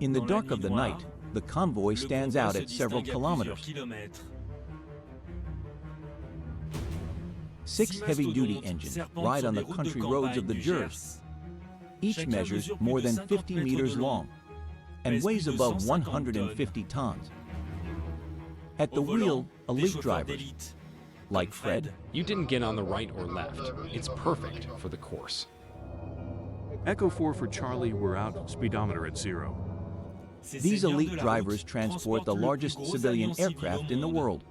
In the dark of the night, the convoy stands out at several kilometers. 6 heavy-duty engines ride on the country roads of the Gers. Each measures more than 50 meters long and weighs above 150 tons. At the wheel, elite drivers, like Fred. You didn't get on the right or left. It's perfect for the course. Echo 4 for Charlie, we're out, speedometer at 0. These elite drivers transport the largest civilian aircraft in the world.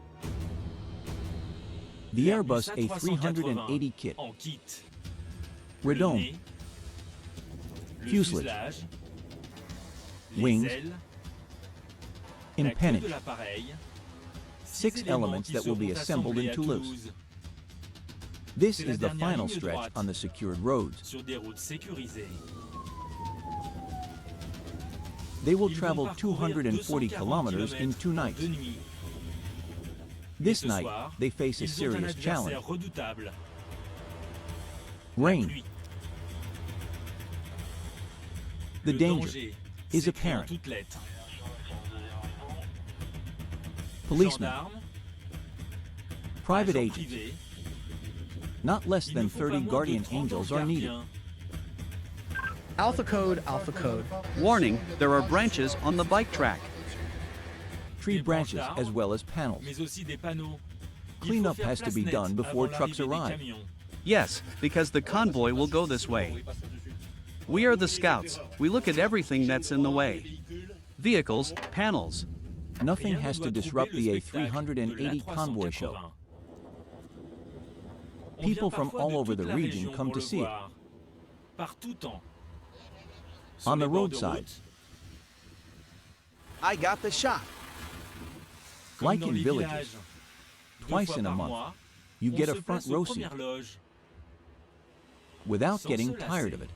The Airbus A380 kit, radome, fuselage, wings, empennage, 6 elements that will be assembled in Toulouse. This is the final stretch on the secured roads. They will travel 240 kilometers in 2 nights. This night, they face a serious challenge. Rain. The danger is apparent. Policemen, private agents, not less than 30 guardian angels are needed. Alpha code, warning, there are branches on the bike track. Tree branches as well as panels. Cleanup has to be done before trucks arrive. Yes, because the convoy will go this way. We are the scouts. We look at everything that's in the way. Vehicles, panels. Nothing has to disrupt the A380 convoy show. People from all over the region come to see it. On the roadside, I got the shot. like in villages, twice in a month, you get a front row seat without getting tired of it.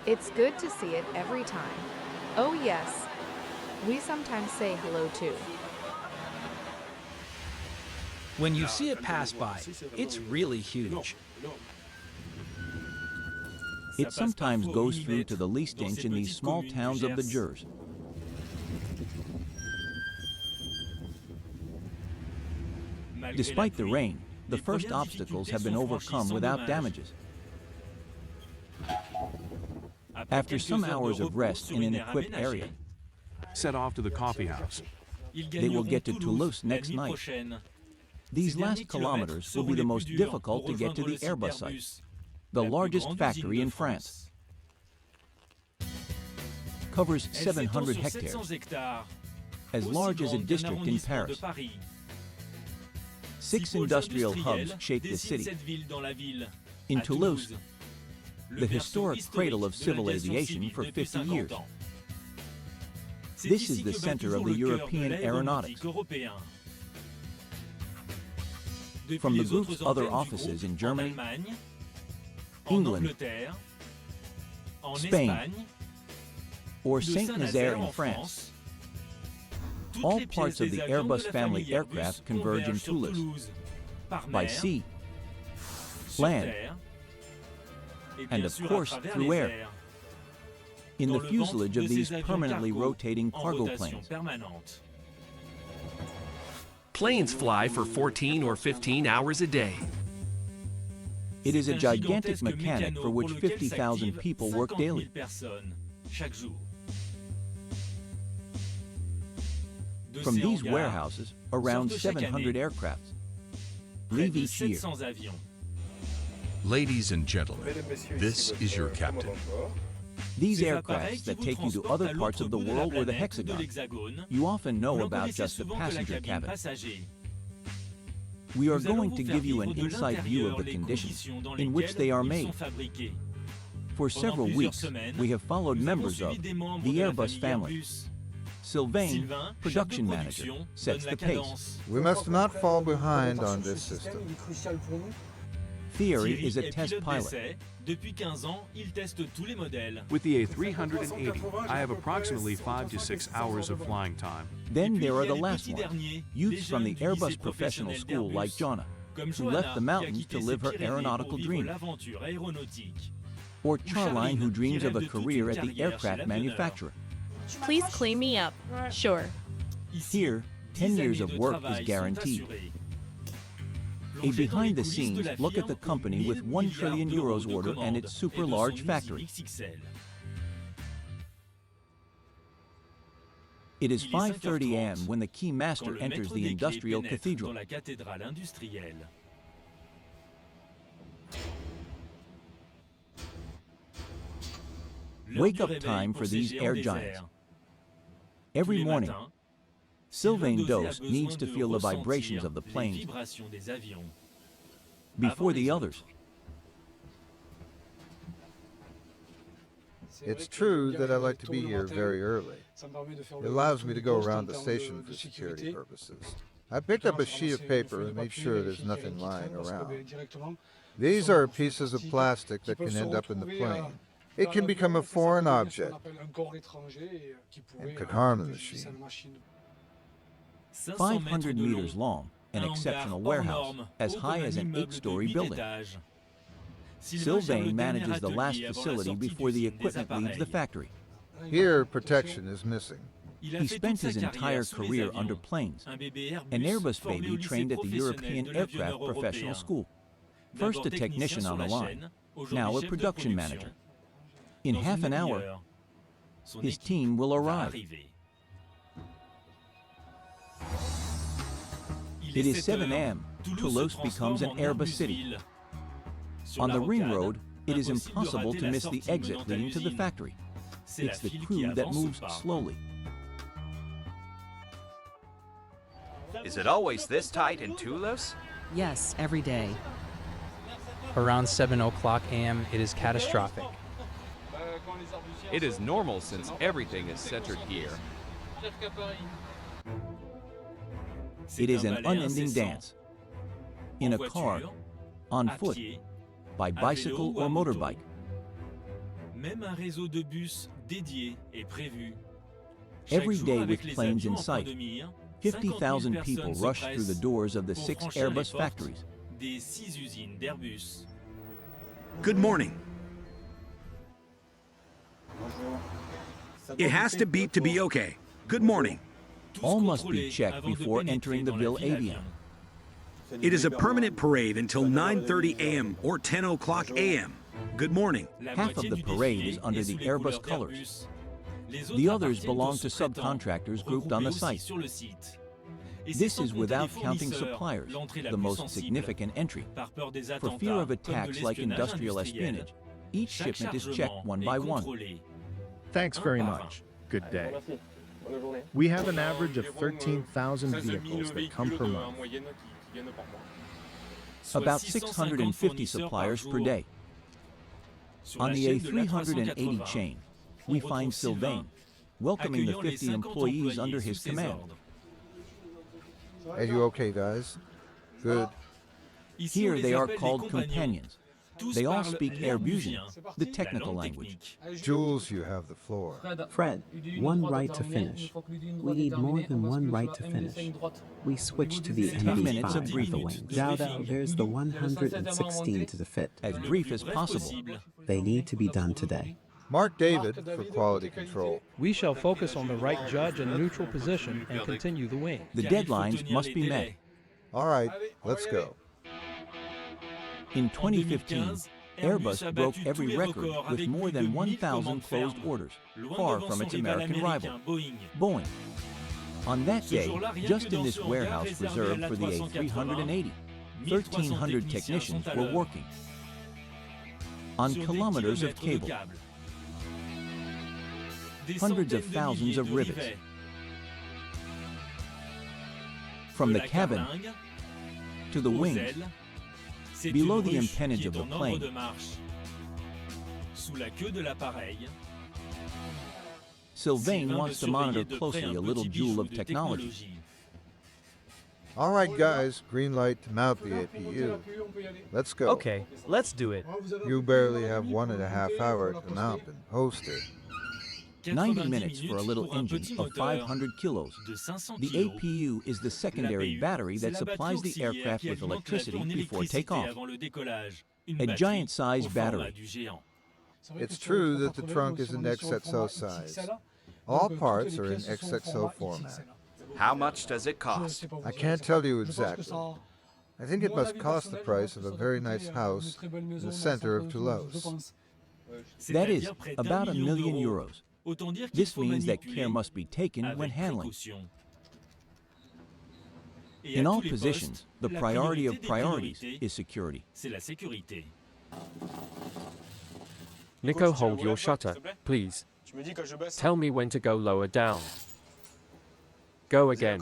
It's good to see it every time. Oh yes, we sometimes say hello too. When you see it pass by, it's really huge. It sometimes goes through to the least inch in these small towns of the Gers. Despite the rain, the first obstacles have been overcome without damages. After some hours of rest in an equipped area, Set off to the coffee house. they will get to Toulouse next night. These last kilometers will be the most difficult to get to the Airbus site, the largest factory in France. Covers 700 hectares, as large as a district in Paris. 6 industrial hubs shape the city. In Toulouse, the historic cradle of civil aviation for 50 years. This is the center of the European aeronautics. From the group's other offices in Germany, England, Spain, or Saint-Nazaire in France, all parts of the Airbus family aircraft converge in Toulouse, by sea, land, and of course through air, in the fuselage of these permanently rotating cargo planes. Planes fly for 14 or 15 hours a day. It is a gigantic mechanic for which 50,000 people work daily. From these warehouses, around 700 aircraft leave each year. Ladies and gentlemen, this is your captain. These aircrafts that take you to other parts of the world or the hexagon, you often know about just the passenger cabin. We are going to give you an inside view of the conditions in which they are made. For several weeks, we have followed members of the Airbus family. Sylvain, production manager, sets the pace. We must not fall behind on this system. Thierry is a test pilot. With the A380, I have approximately 5 to 6 hours of flying time. Then there are the last ones, youths from the Airbus professional school like Jonna, who left the mountains to live her aeronautical dream. Or Charline, who dreams of a career at the aircraft manufacturer. Please clean me up. Sure. Here, 10 years of work is guaranteed. A behind-the-scenes look at the company with 1 trillion euros order and its super-large factory. It is 5:30 a.m. when the key master enters the industrial cathedral. Wake-up time for these air giants. Every morning, Sylvain Dos needs to feel the vibrations of the planes before the others. It's true that I like to be here very early. It allows me to go around the station for security purposes. I picked up a sheet of paper and made sure there's nothing lying around. These are pieces of plastic that can end up in the plane. It can become a foreign object and could harm the machine. 500 meters long, an exceptional warehouse, as high as an 8-story building. Sylvain manages the last facility before the equipment leaves the factory. Here, protection is missing. He spent his entire career under planes, an Airbus baby trained at the European Aircraft Professional School. First a technician on the line, now a production manager. In half an hour, his team will arrive. It is 7 a.m. Toulouse becomes an Airbus city. On the ring road, it is impossible to miss the exit leading to the factory. It's the crew that moves slowly. Is it always this tight in Toulouse? Yes, every day. Around 7 o'clock a.m., it is catastrophic. It is normal since everything is centered here. It is an unending dance. In a car, on foot, by bicycle or motorbike. Every day with planes in sight, 50,000 people rush through the doors of the 6 Airbus factories. Good morning. It has to beep to be okay. Good morning. All must be checked before entering the Ville Avion. It is a permanent parade until 9:30 a.m. or 10 o'clock a.m. Good morning. Half of the parade is under the Airbus colors. The others belong to subcontractors grouped on the site. This is without counting suppliers, the most significant entry. For fear of attacks like industrial espionage, each shipment is checked one by one. Thanks very much. Good day. We have an average of 13,000 vehicles that come per month. About 650 suppliers per day. On the A380 chain, we find Sylvain, welcoming the 50 employees under his command. Are you okay, guys? Good. Here they are called companions. They all speak Airbusian, the technical language. Jules, you have the floor. Fred, one right to finish. We need more than one right to finish. We switch to the 10 minutes of MD5 briefing. for the wings. Jowda, there's the 116 to the fit. As brief as possible. They need to be done today. Mark David for quality control. We shall focus on the right judge and neutral position and continue the wing. The deadlines must be met. All right, let's go. In 2015, Airbus broke every record with more than 1,000 closed orders, far from its American rival, Boeing. On that day, just in this warehouse reserved for the A380, 1,300 technicians were working on kilometers of cable, hundreds of thousands of rivets. From the cabin to the wings, below the empennage of the plane, Sylvain wants to monitor closely a little jewel of technology. All right, guys, green light to mount the APU. Let's go. Okay, let's do it. You barely have 1.5 hours to mount and host it. 90 minutes for a little engine of 500 kilos. The APU is the secondary battery that supplies the aircraft with electricity before takeoff. A giant-sized battery. It's true that the trunk is an XXO size. All parts are in XXO format. How much does it cost? I can't tell you exactly. I think it must cost the price of a very nice house in the center of Toulouse. That is, about €1 million. This means that care must be taken when handling. In all positions, the priority of priorities is security. Nico, hold your shutter, please. Tell me when to go lower down. Go again.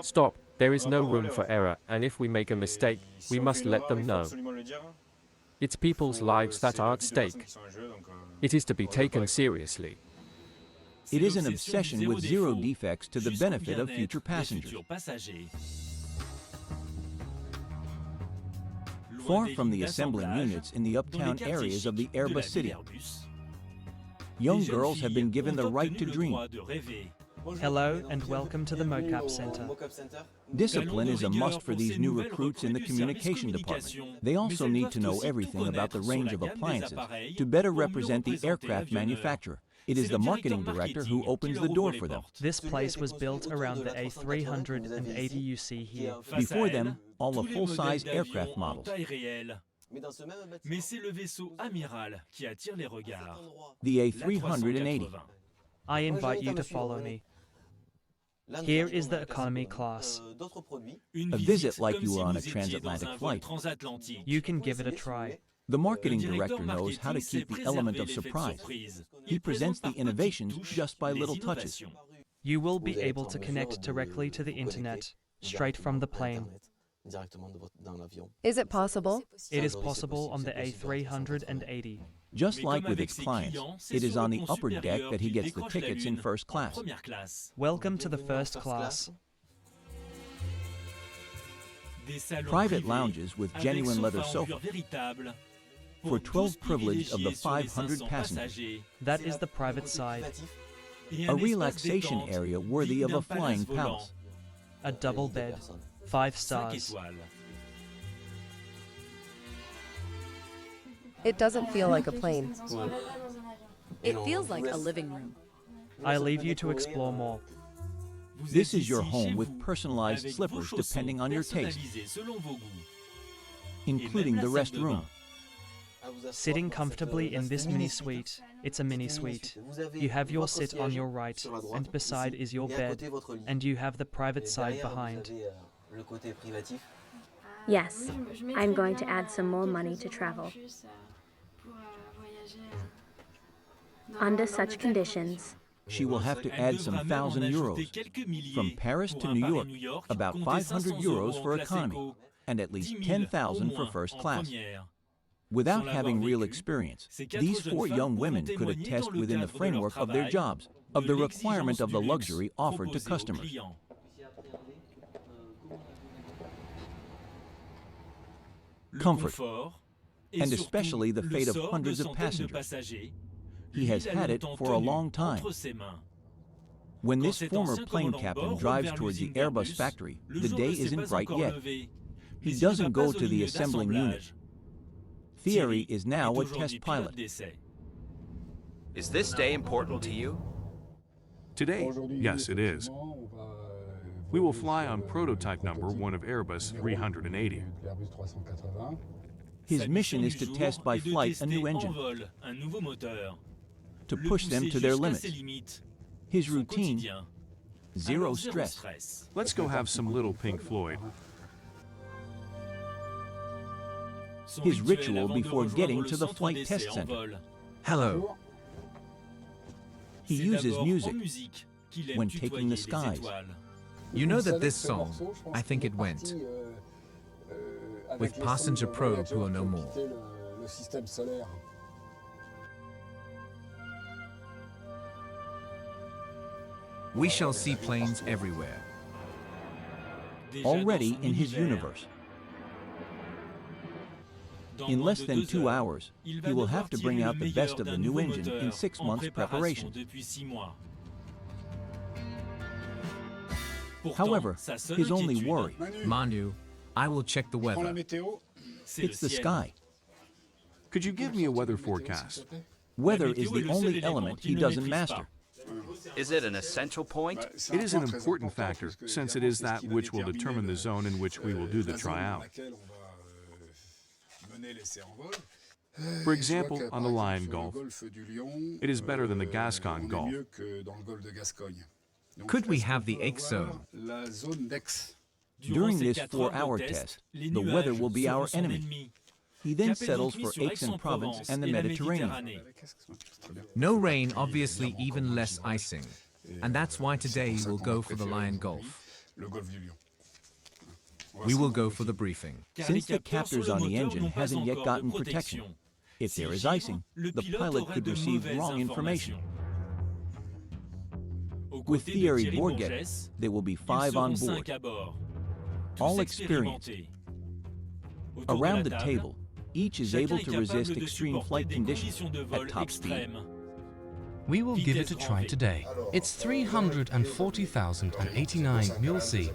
Stop. There is no room for error, and if we make a mistake, we must let them know. It's people's lives that are at stake. It is to be taken seriously. It is an obsession with zero defects to the benefit of future passengers. Far from the assembling units in the uptown areas of the Airbus city, young girls have been given the right to dream. Hello and welcome to the Mocap Center. Discipline is a must for these new recruits in the communication department. They also need to know everything about the range of appliances to better represent the aircraft manufacturer. It is the marketing director who opens the door for them. This place was built around the A380 you see here. Before them, all the full-size aircraft models. The A380. I invite you to follow me. Here is the economy class. A visit like you were on a transatlantic flight. You can give it a try. The marketing director knows how to keep the element of surprise. He presents the innovations just by little touches. You will be able to connect directly to the internet, straight from the plane. Is it possible? It is possible on the A380. Just like with its clients, it is on the upper deck that he gets the tickets in first class. Welcome to the first class. Private lounges with genuine leather sofa for 12 privileged of the 500 passengers. That is the private side. A relaxation area worthy of a flying palace. A double bed, 5 stars. It doesn't feel like a plane. It feels like a living room. I leave you to explore more. This is your home with personalized slippers depending on your taste, including the restroom. Sitting comfortably in this mini suite. It's a mini suite. You have your sit on your right, and beside is your bed, and you have the private side behind. Yes, I'm going to add some more money to travel. Under such conditions, she will have to add some €1,000. From Paris to New York, about €500 for economy, and at least $10,000 for first class. Without having real experience, these 4 young women could attest within the framework of their jobs, of the requirement of the luxury offered to customers. Comfort, and especially the fate of hundreds of passengers. He has had it for a long time. When this former plane captain drives towards the Airbus factory, the day isn't bright yet. He doesn't go to the assembling unit. Thierry is now a test pilot. Is this day important to you? Today, yes, it is. We will fly on prototype number 1 of Airbus 380. His mission is to test by flight a new engine, to push them to their limits. His routine, zero stress. Let's go have some little Pink Floyd. His ritual before getting to the flight test center. Hello. He uses music when taking the skies. You know that this song, I think it went. With passenger probe, who will know more. We shall see planes everywhere. Already in his universe. In less than 2 hours, he will have to bring out the best of the new engine in 6 months' preparation. However, his only worry, Manu, I will check the weather. It's the sky. Could you give me a weather forecast? Weather is the only element he doesn't master. Is it an essential point? It is an important factor, since it is that which will determine the zone in which we will do the tryout. For example, on the Lion Gulf, it is better than the Gascon Gulf. Could we have the X zone? During this 4-hour test, the weather will be our enemy. He then settles for Aix-en-Provence and the Mediterranean. No rain, obviously even less icing. And that's why today we'll go for the Lion Gulf. We will go for the briefing. Since the captors on the engine hasn't yet gotten protection, if there is icing, the pilot could receive wrong information. With Thierry Bourget, there will be 5 on board, all experienced. Around the table, each is able to resist extreme flight conditions at top speed. We will give it a try today. It's 340,089 mule sea.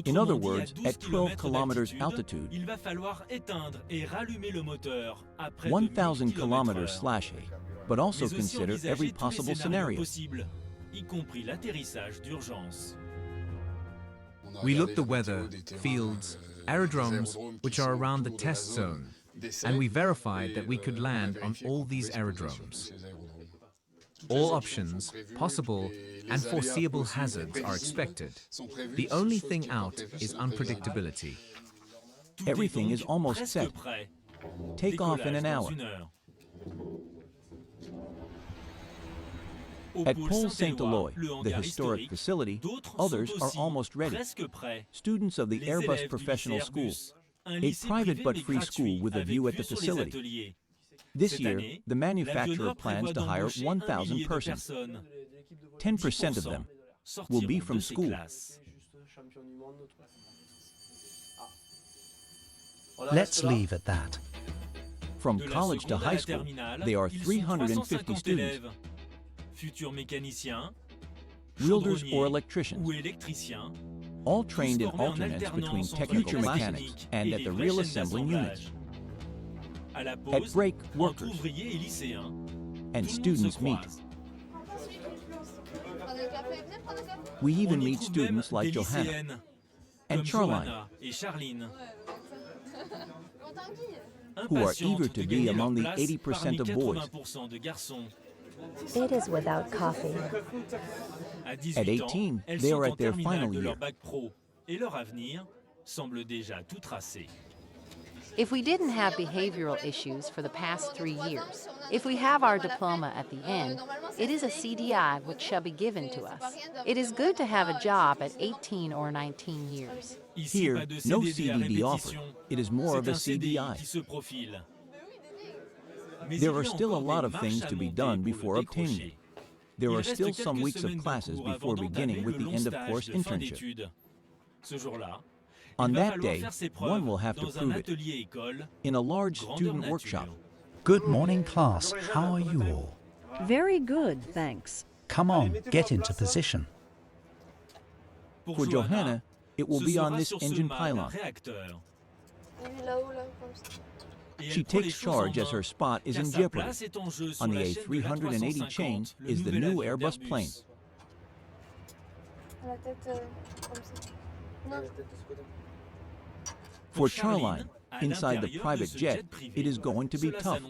In other words, at 12 kilometers altitude, 1,000 kilometers /8, but also consider every possible scenario. We looked the weather, fields, aerodromes, which are around the test zone, and we verified that we could land on all these aerodromes. All options, possible, and foreseeable hazards are expected. The only thing out is unpredictability. Everything is almost set. Take off in an hour. At Pôle Saint-Éloi, the historic facility, others are almost ready. Students of the Airbus Professional School, a private but free school with a view at the facility. This year, the manufacturer plans to hire 1,000 persons. 10% of them will be from school. Let's leave at that. From college to high school, there are 350 students. Wielders or electricians, all trained in alternates between technical mechanics and at the real assembling units. At break, workers and students meet. We even meet students like Johanna and Charline, who are eager to be among the 80% of boys. It is without coffee. At 18, they are at their final year. If we didn't have behavioral issues for the past 3 years, if we have our diploma at the end, it is a CDI which shall be given to us. It is good to have a job at 18 or 19 years. Here, no CDD offered. It is more of a CDI. There are still a lot of things to be done before obtaining it. There are still some weeks of classes before beginning with the end-of-course internship. On that day, one will have to prove it in a large student workshop. Good morning, class. How are you all? Very good, thanks. Come on, get into position. For Johanna, it will be on this engine pylon. She takes charge as her spot is in jeopardy. On the A380 chain is the new Airbus plane. For Charline, inside the private jet, it is going to be tough.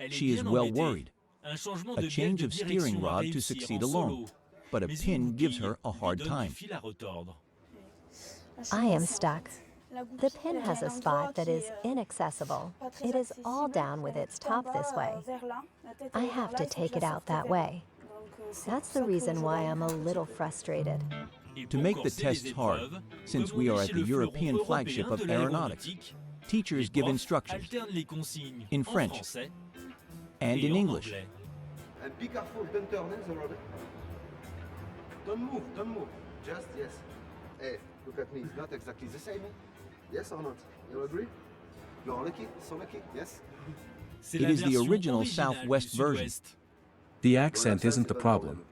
She is well worried. A change of steering rod to succeed alone, but a pin gives her a hard time. I am stuck. The pin has a spot that is inaccessible. It is all down with its top this way. I have to take it out that way. That's the reason why I'm a little frustrated. To make the tests hard, since we are at the European flagship of aeronautics, teachers give instructions in French and in English. And be careful, don't turn in the road. Don't move, just yes. Hey, look at me, it's not exactly the same. Yes or not? You agree? You're lucky, so lucky, yes? It is the original Southwest version. The accent isn't the problem.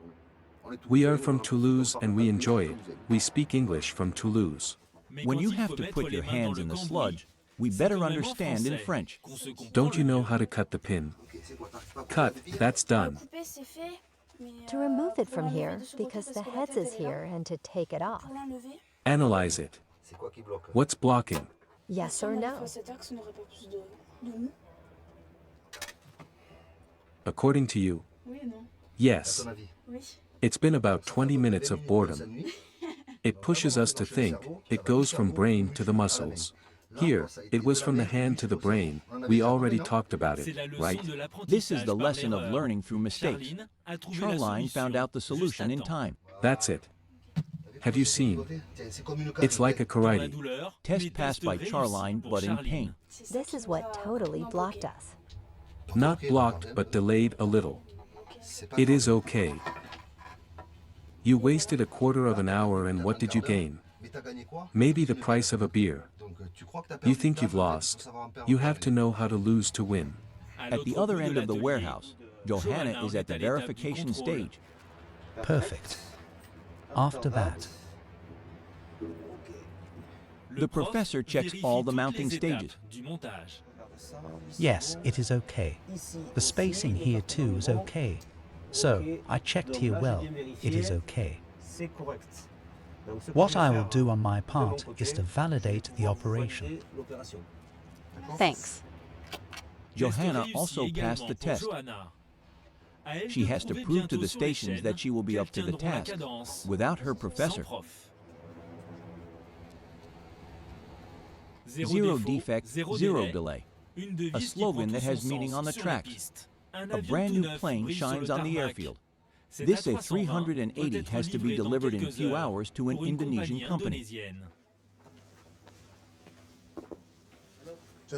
We are from Toulouse and we enjoy it. We speak English from Toulouse. When you have to put your hands in the sludge, we better understand in French. Don't you know how to cut the pin? Cut, that's done. To remove it from here, because the heads is here, and to take it off. Analyze it. What's blocking? Yes or no? According to you? Yes. It's been about 20 minutes of boredom. It pushes us to think. It goes from brain to the muscles. Here, it was from the hand to the brain. We already talked about it, right? This is the lesson of learning through mistakes. Charline found out the solution in time. That's it. Have you seen? It's like a karate. Test passed by Charline, but in pain. This is what totally blocked us. Not blocked, but delayed a little. It is okay. You wasted a quarter of an hour and what did you gain? Maybe the price of a beer. You think you've lost. You have to know how to lose to win. At the other end of the warehouse, Johanna is at the verification stage. Perfect. After that, the professor checks all the mounting stages. yes, it is okay. The spacing here too is okay. So, I checked here well. It is okay. What I will do on my part is to validate the operation. Thanks. Johanna also passed the test. She has to prove to the stations that she will be up to the task without her professor. Zero defect, zero delay. A slogan that has meaning on the tracks. A brand new plane shines on the airfield. This A380 has to be delivered in few hours to an Indonesian company.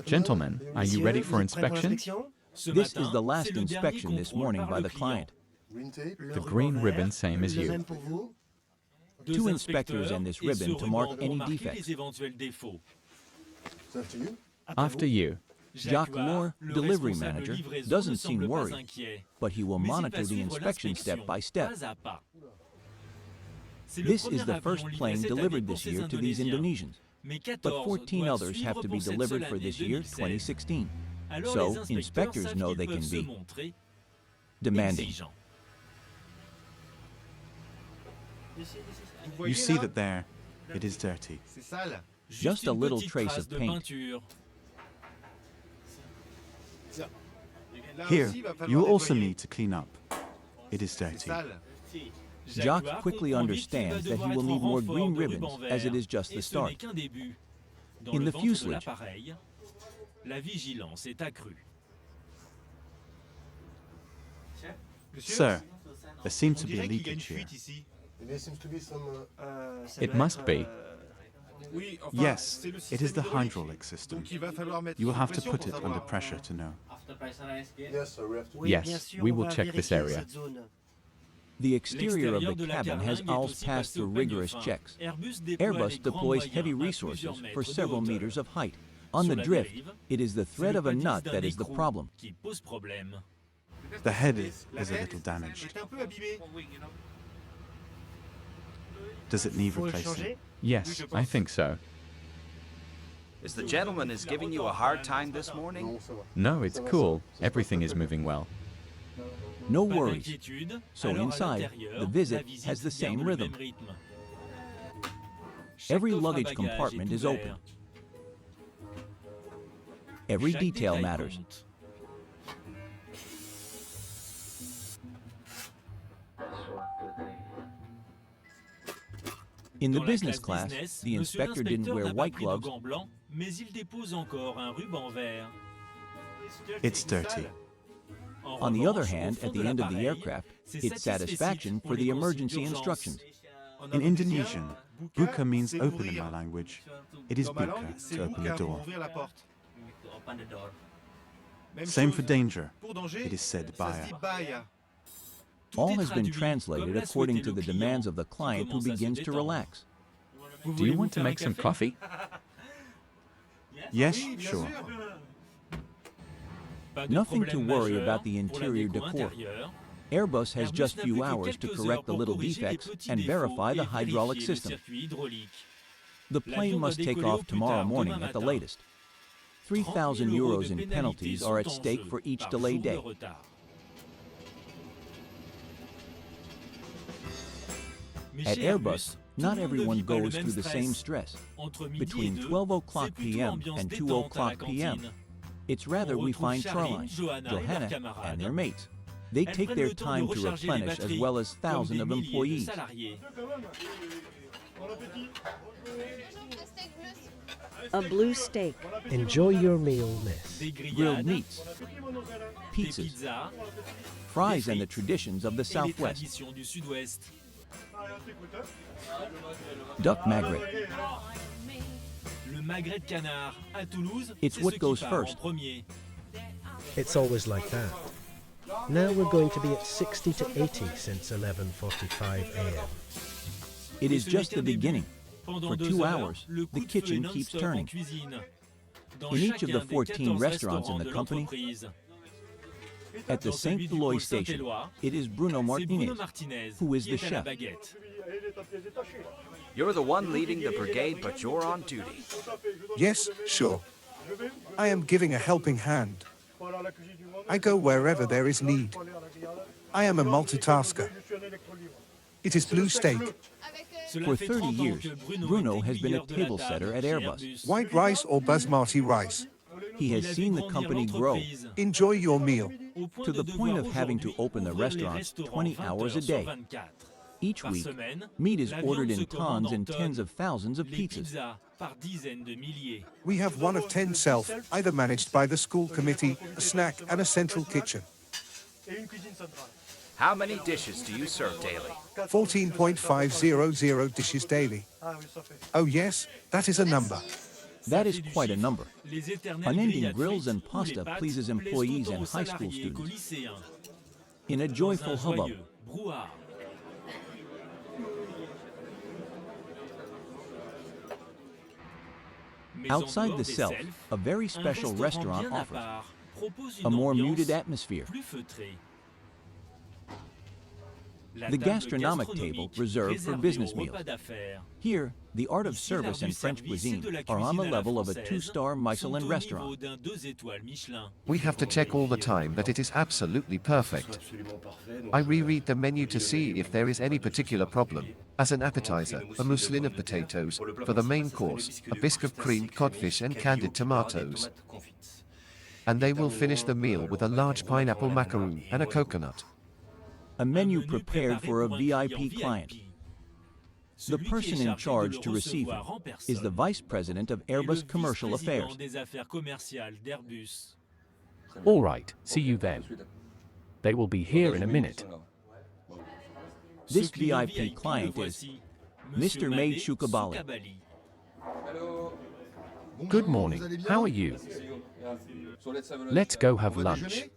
Gentlemen, are you ready for inspection? This is the last inspection this morning by the client. The green ribbon, same as you. 2 inspectors and this ribbon to mark any defects. After you. Jacques Moore, delivery manager, doesn't seem worried, but he will monitor the inspection step by step. This is the first plane delivered this year to these Indonesians, but 14 others have to be delivered for this year, 2016. So, inspectors know they can be demanding. You see that there, it is dirty. Just a little trace of paint. Here, you will also need to clean up. It is dirty. Jacques quickly understands that he will need more green ribbons, as it is just the start. In the fuselage, Sir, there seems to be a leakage here. It must be. Yes, it is the hydraulic system. You will have to put it under pressure to know. Yes, we will check this area. the exterior of the cabin has always passed through rigorous checks. Airbus deploys heavy resources for several meters of height. On the drift, it is the thread of a nut that is the problem. The head is a little damaged. Does it need replacing? Yes, I think so. Is the gentleman giving you a hard time this morning? No, it's cool. Everything is moving well. No worries. So inside, the visit has the same rhythm. Every luggage compartment is open. Every detail matters. In the business class, the inspector didn't wear white gloves. It's dirty. On the other hand, at the end of the aircraft, it's satisfaction for the emergency instructions. In Indonesian, buka means open in my language. It is buka to open the door. Same for danger. It is said baya. All has been translated according to the demands of the client who begins to relax. Do you want to make some coffee? Yes, sure. Nothing to worry about the interior decor. Airbus has just few hours to correct the little defects and verify the hydraulic system. The plane must take off tomorrow morning at the latest. 3,000 euros in penalties are at stake for each delayed day. At Airbus, not everyone goes through the same stress. Between 12 o'clock p.m. and 2 o'clock p.m., it's rather we find Caroline, Johanna, and their mates. They take their time to replenish as well as thousands of employees. A blue steak. Enjoy your meal, miss. Grilled meats, pizzas, fries, and the traditions of the Southwest. Duck magret. It's what goes first. It's always like that. Now we're going to be at 60 to 80 since 11:45 a.m. It is just the beginning. For 2 hours, the kitchen keeps turning. In each of the 14 restaurants in the company, at the St. Eloi station, it is Bruno Martinez, who is the chef. You're the one leading the brigade, but you're on duty. Yes, sure. I am giving a helping hand. I go wherever there is need. I am a multitasker. It is blue steak. For 30 years, Bruno has been a table setter at Airbus. White rice or basmati rice. He has seen the company grow. Enjoy your meal. To the point of having to open the restaurants 20 hours a day. Each week, meat is ordered in tons and tens of thousands of pizzas. We have one of 10 self, either managed by the school committee, a snack and a central kitchen. How many dishes do you serve daily? 14.500 dishes daily. Oh yes, that is a number. That is quite a number. Unending grills and pasta pleases employees and high school students. In a joyful hubbub. Outside the Self, a very special restaurant offers a more muted atmosphere. The gastronomic table reserved for business meals. Here, the art of service and French cuisine are on the level of a 2-star Michelin restaurant. We have to check all the time that it is absolutely perfect. I reread the menu to see if there is any particular problem. As an appetizer, a mousseline of potatoes. For the main course, a bisque of creamed codfish and candied tomatoes. And they will finish the meal with a large pineapple macaroon and a coconut. A menu prepared for a VIP client. The person in charge to receive him is the Vice President of Airbus Commercial Affairs. All right, see you then. They will be here in a minute. This VIP client is Mr. Maid Shukabali. Good morning, how are you? Let's go have lunch.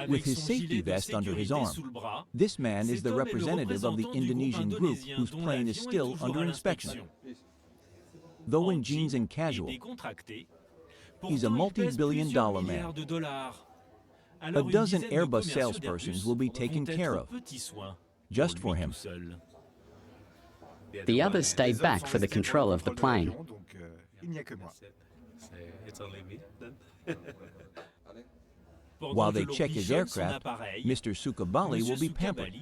With his safety vest under his arm, this man is the representative of the Indonesian group whose plane is still under inspection. Though in jeans and casual, he's a multi-billion-dollar man. A dozen Airbus salespersons will be taken care of, just for him. The others stay back for the control of the plane. While they check his aircraft, Mr. Sukabali will be pampered,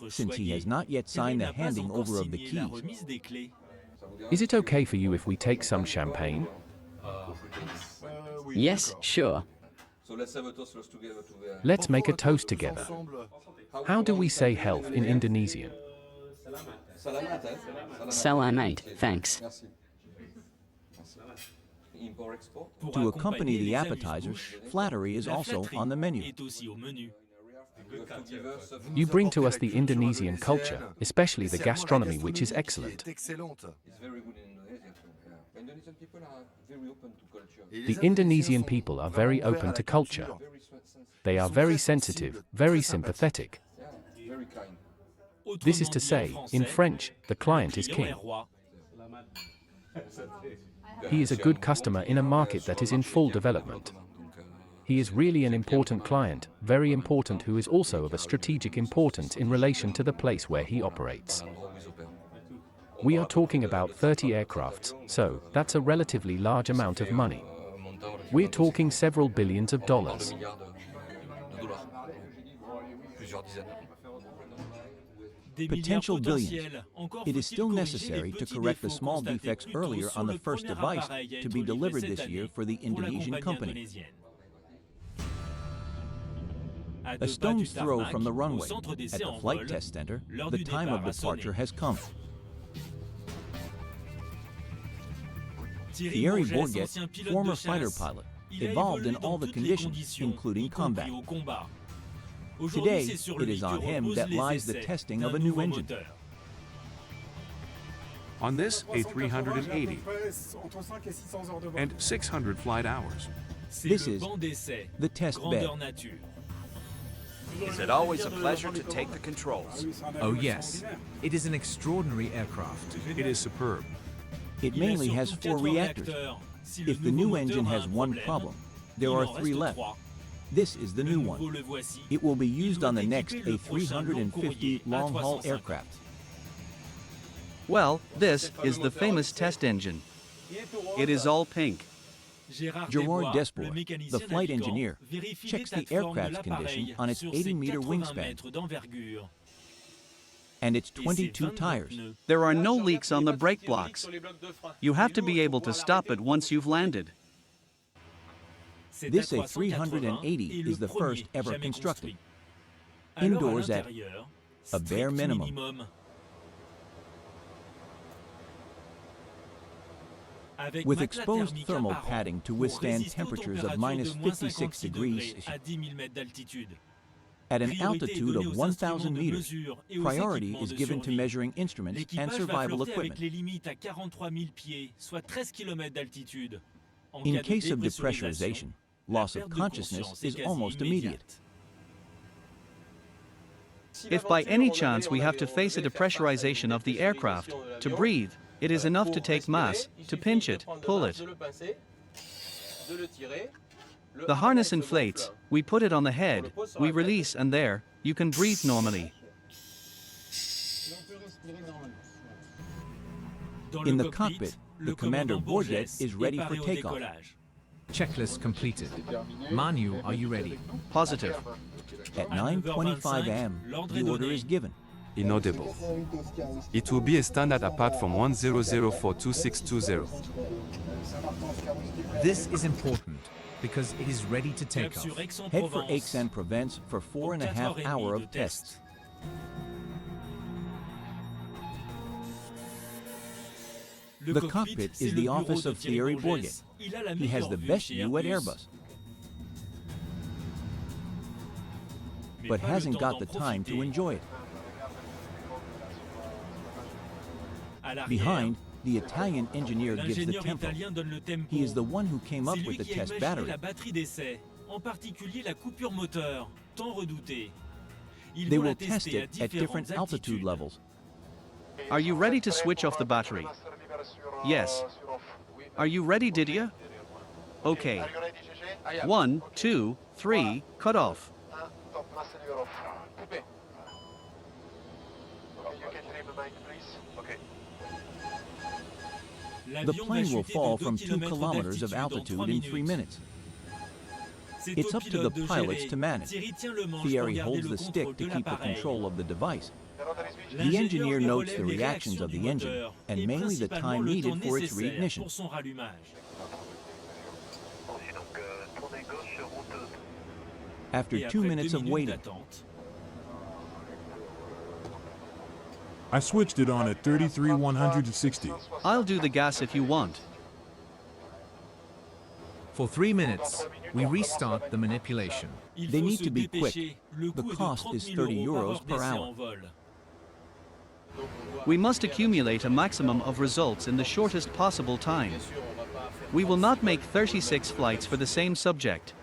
since he has not yet signed the handing over of the keys. Is it okay for you if we take some champagne? Yes, sure. Let's make a toast together. How do we say health in Indonesian? Selamat, thanks. To accompany the appetizers, flattery is also on the menu. You bring to us the Indonesian culture, especially the gastronomy, which is excellent. The Indonesian people are very open to culture. They are very sensitive, very sympathetic. This is to say, in French, the client is king. He is a good customer in a market that is in full development. He is really an important client, very important, who is also of a strategic importance in relation to the place where he operates. We are talking about 30 aircrafts, so that's a relatively large amount of money. We're talking several billions of dollars. Potential billions. It is still necessary to correct the small defects earlier on the first device to be delivered this year for the Indonesian company. A stone's throw from the runway, at the flight test center, the time of departure has come. Thierry Bourget, former fighter pilot, evolved in all the conditions, including combat. Today, it is on him that lies the testing of a new engine. On this, a 380 and 600 flight hours. This is the test bed. Is it always a pleasure to take the controls? Oh yes, it is an extraordinary aircraft. It is superb. It mainly has 4 reactors. If the new engine has one problem, there are 3 left. This is the new one. It will be used on the next A350 long-haul aircraft. Well, this is the famous test engine. It is all pink. Gerard Desbois, the flight engineer, checks the aircraft's condition on its 80-meter wingspan and its 22 tires. There are no leaks on the brake blocks. You have to be able to stop it once you've landed. This A380 is the first ever constructed. Indoors at a bare minimum. With exposed thermal padding to withstand temperatures of minus 56 degrees at an altitude of 1,000 meters, priority is given to measuring instruments and survival equipment. In case of depressurization, loss of consciousness is almost immediate. If by any chance we have to face a depressurization of the aircraft, to breathe, it is enough to take mass, to pinch it, pull it. The harness inflates, we put it on the head, we release, and there, you can breathe normally. In the cockpit, the Commander Bourget is ready for takeoff. Checklist completed. Manu, are you ready? Positive. At 9:25 a.m., the order is given. Inaudible. It will be a standard apart from 100422620. This is important because it is ready to take off. Head for Aix-en-Provence for 4.5 hours of tests. The cockpit is the office of Thierry Bourget. He has the best view at Airbus, but hasn't got the time to enjoy it. Behind, the Italian engineer gives the tempo. He is the one who came up with the test battery. They will test it at different altitude levels. Are you ready to switch off the battery? Yes. Are you ready, Didier? Okay. 1, 2, 3, cut off. The plane will fall from 2 kilometers of altitude in 3 minutes. It's up to the pilots to manage. Thierry holds the stick to keep the control of the device. The engineer notes the reactions of the engine and mainly the time needed for its reignition. After 2 minutes of waiting, I switched it on at 33,160. I'll do the gas if you want. For 3 minutes, we restart the manipulation. They need to be quick. The cost is 30 euros per hour. We must accumulate a maximum of results in the shortest possible time. We will not make 36 flights for the same subject.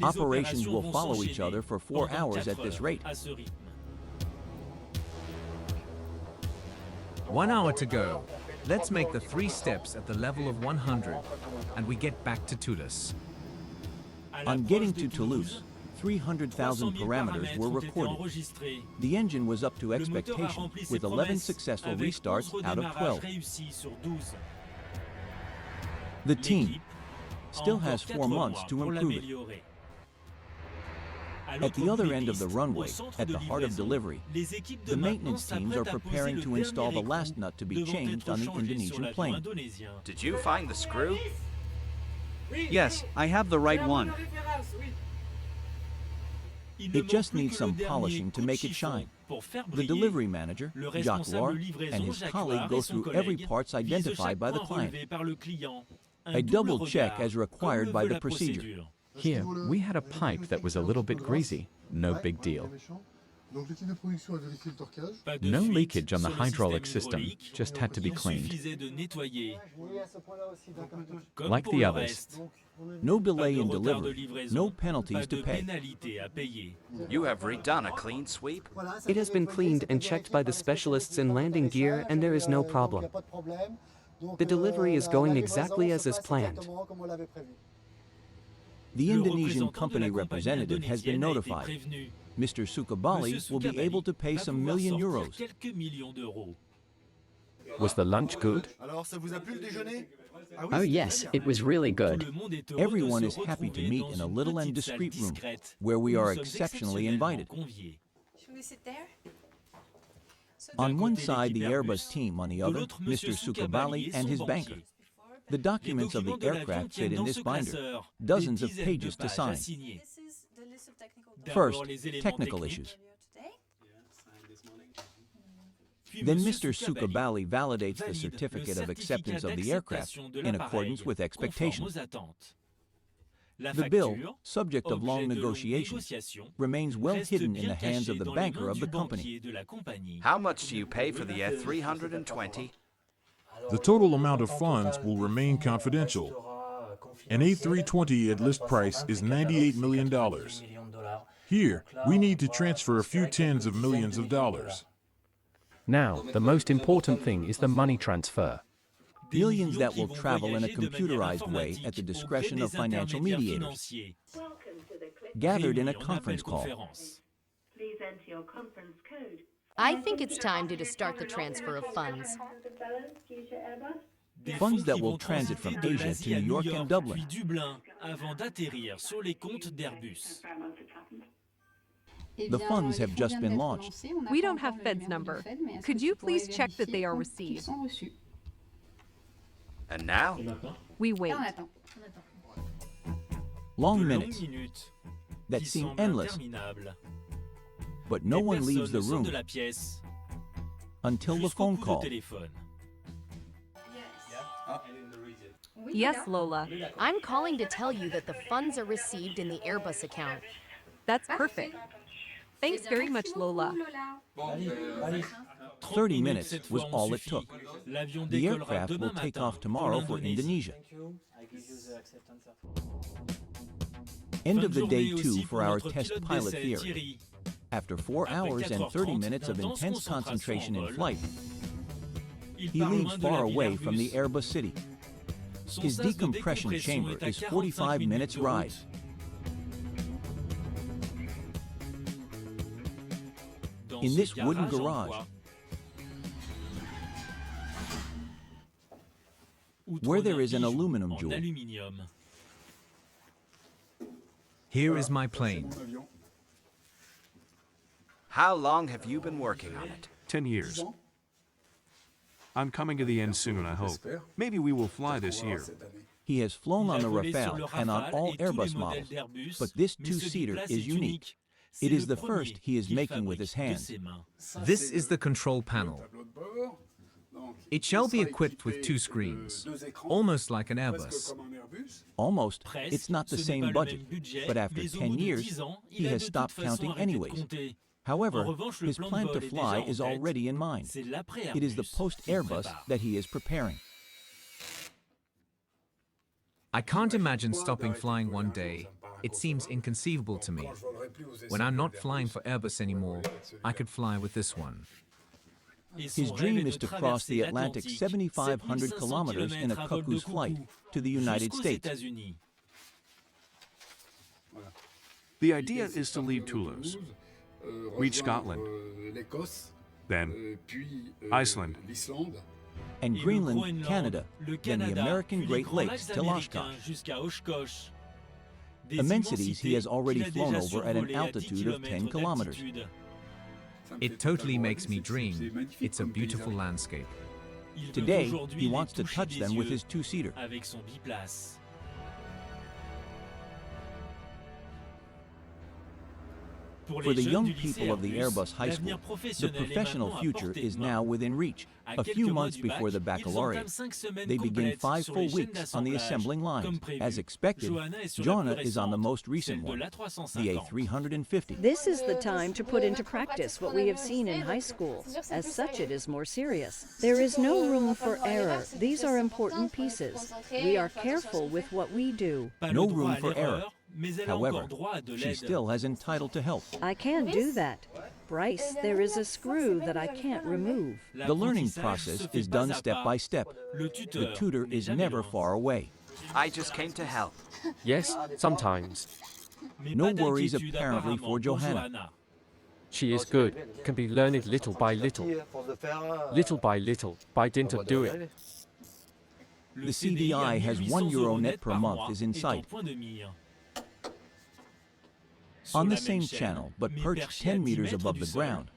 Operations will follow each other for 4 hours at this rate. 1 hour to go. Let's make the 3 steps at the level of 100, and we get back to Toulouse. On getting to Toulouse, 300,000 parameters were recorded. The engine was up to expectation, with 11 successful restarts out of 12. The team still has 4 months to improve it. At the other end of the runway, at the heart of delivery, the maintenance teams are preparing to install the last nut to be changed on the Indonesian plane. Did you find the screw? Yes, I have the right one. It just needs some polishing to make it shine. The delivery manager, Jacques Loire, and his colleague go through every parts identified by the client. A double check as required by the procedure. Here, we had a pipe that was a little bit greasy. No big deal. No leakage on the hydraulic system, just had to be cleaned. Like the others. No delay in delivery, no penalties to pay. You have redone a clean sweep? It has been cleaned and checked by the specialists in landing gear, and there is no problem. The delivery is going exactly as is planned. The Indonesian company representative has been notified. Mr. Sukabali will be able to pay some million euros. Was the lunch good? Oh yes, it was really good. Everyone is happy to meet in a little and discreet room, where we are exceptionally invited. On one side, the Airbus team, on the other, Mr. Sukabali and his banker. The documents of the aircraft fit in this binder, dozens of pages to sign. First, technical issues. Then Mr. Sukabali validates the certificate of acceptance of the aircraft in accordance with expectations. The bill, subject of long negotiations, remains well hidden in the hands of the banker of the company. How much do you pay for the A320? The total amount of funds will remain confidential. An A320 at list price is $98 million. Here, we need to transfer a few tens of millions of dollars. Now, the most important thing is the money transfer. Millions that will travel in a computerized way at the discretion of financial mediators. Gathered in a conference call. Please enter your conference code. I think it's time to start the transfer of funds. Funds that will transit from Asia to New York and Dublin. The funds have just been launched. We don't have Fed's number. Could you please check that they are received? And now? We wait. Long minutes that seem endless, but no one leaves the room until the phone call. Yes, Lola. I'm calling to tell you that the funds are received in the Airbus account. That's perfect. Thanks very much, Lola. 30 minutes was all it took. The aircraft will take off tomorrow for Indonesia. End of the day 2 for our test pilot theory. After 4 hours and 30 minutes of intense concentration in flight, he leaves far away from the Airbus city. His decompression chamber is 45 minutes ride. In this wooden garage, where there is an aluminum jewel. Here is my plane. How long have you been working on it? 10 years. I'm coming to the end soon, I hope. Maybe we will fly this year. He has flown on the Rafale and on all Airbus models, but this two-seater is unique. It is the first he is making with his hands. This is the control panel. It shall be equipped with 2 screens, almost like an Airbus. Almost, it's not the same budget, but after 10 years, he has stopped counting anyways. However, his plan to fly is already in mind. It is the post-Airbus that he is preparing. I can't imagine stopping flying one day. It seems inconceivable to me. When I'm not flying for Airbus anymore, I could fly with this one. His dream is to cross the Atlantic 7,500 kilometers in a cuckoo's flight to the United States. The idea is to leave Toulouse, reach Scotland, then Iceland, and Greenland, Canada, then the American Great Lakes till Oshkosh. Immensities he has already flown over at an altitude of 10 kilometers. It totally makes me dream. It's a beautiful landscape. Today, he wants to touch them with his two-seater. For the young people of the Airbus High School, the professional future is now within reach. A few months before the baccalaureate, they begin 5 full weeks on the assembling lines. As expected, Joanna is on the most recent one, the A350. This is the time to put into practice what we have seen in high school. As such, it is more serious. There is no room for error. These are important pieces. We are careful with what we do. No room for error. However, she still has entitled to help. I can do that. Bryce, there is a screw that I can't remove. The learning process is done step by step. The tutor is never far away. I just came to help. Yes, sometimes. No worries apparently for Johanna. She is good, can be learned little by little. Little by little, by dint of doing. The CDI has €1 net per month is in sight. On the same channel, but perched 10 meters above the ground,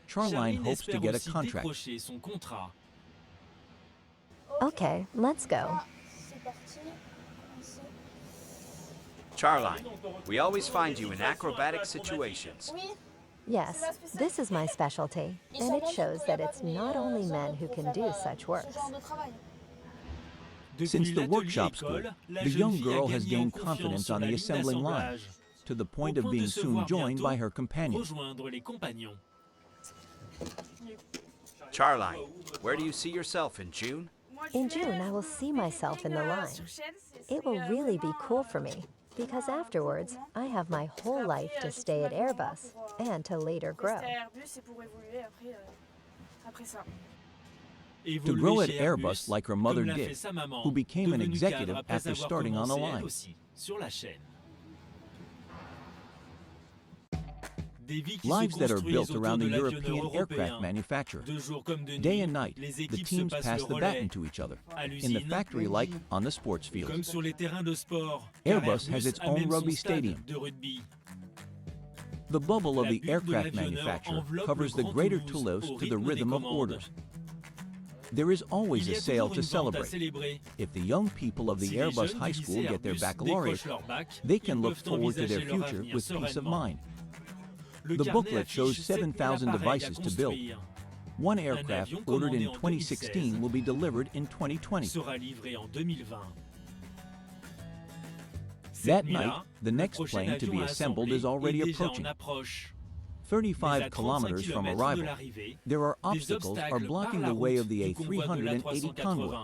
Charline hopes to get a contract. Okay, let's go. Charline, we always find you in acrobatic situations. Yes, this is my specialty, and it shows that it's not only men who can do such works. Since the workshop school, the young girl has gained confidence on the assembling line, to the point of being soon joined by her companion. Charline, where do you see yourself in June? In June, I will see myself in the line. It will really be cool for me, because afterwards, I have my whole life to stay at Airbus and to later grow. To grow at Airbus like her mother did, who became an executive after starting on the line. Lives that are built around the European aircraft manufacturer. Day and night, the teams pass the baton to each other, in the factory like on the sports field. Airbus has its own rugby stadium. The bubble of the aircraft manufacturer covers the greater Toulouse to the rhythm of orders. There is always a sale to celebrate. If the young people of the Airbus High School get their baccalaureate, they can look forward to their future with peace of mind. The booklet shows 7,000 devices to build. One aircraft ordered in 2016 will be delivered in 2020. That night, the next plane to be assembled is already approaching. 35 kilometers from arrival, there are obstacles blocking the way of the A380 convoy.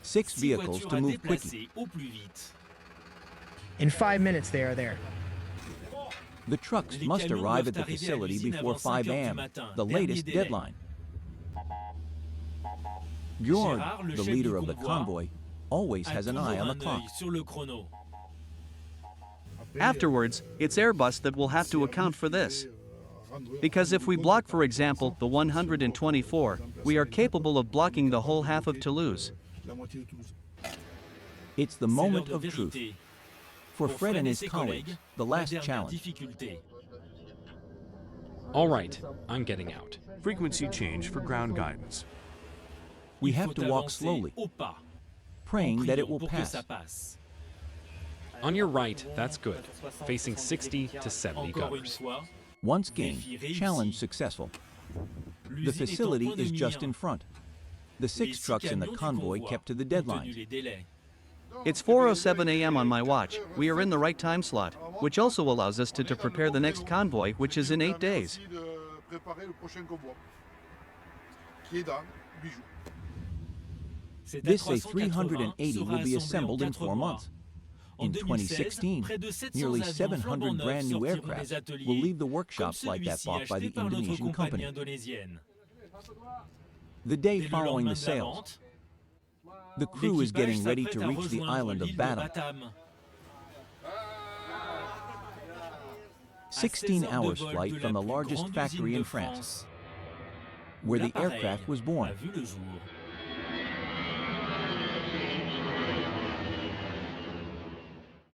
6 vehicles to move quickly. In 5 minutes, they are there. The trucks must arrive at the facility before 5 a.m., the latest deadline. George, the leader of the convoy, always has an eye on the clock. Afterwards, it's Airbus that will have to account for this. Because if we block, for example, the 124, we are capable of blocking the whole half of Toulouse. It's the moment of truth. For Fred and his colleagues, the last challenge. All right, I'm getting out. Frequency change for ground guidance. We have to walk slowly, praying that it will pass. On your right, that's good. Facing 60 to 70 gunners. Once gained, challenge successful. The facility is just in front. The 6 trucks in the convoy kept to the deadline. It's 4:07 a.m. on my watch. We are in the right time slot, which also allows us to prepare the next convoy, which is in 8 days. This A380 will be assembled in 4 months. In 2016, nearly 700 brand new aircraft will leave the workshops like that bought by the Indonesian company. The day following the sales, the crew is getting ready to reach the island of Batam. 16 hours flight from the largest factory in France, where the aircraft was born.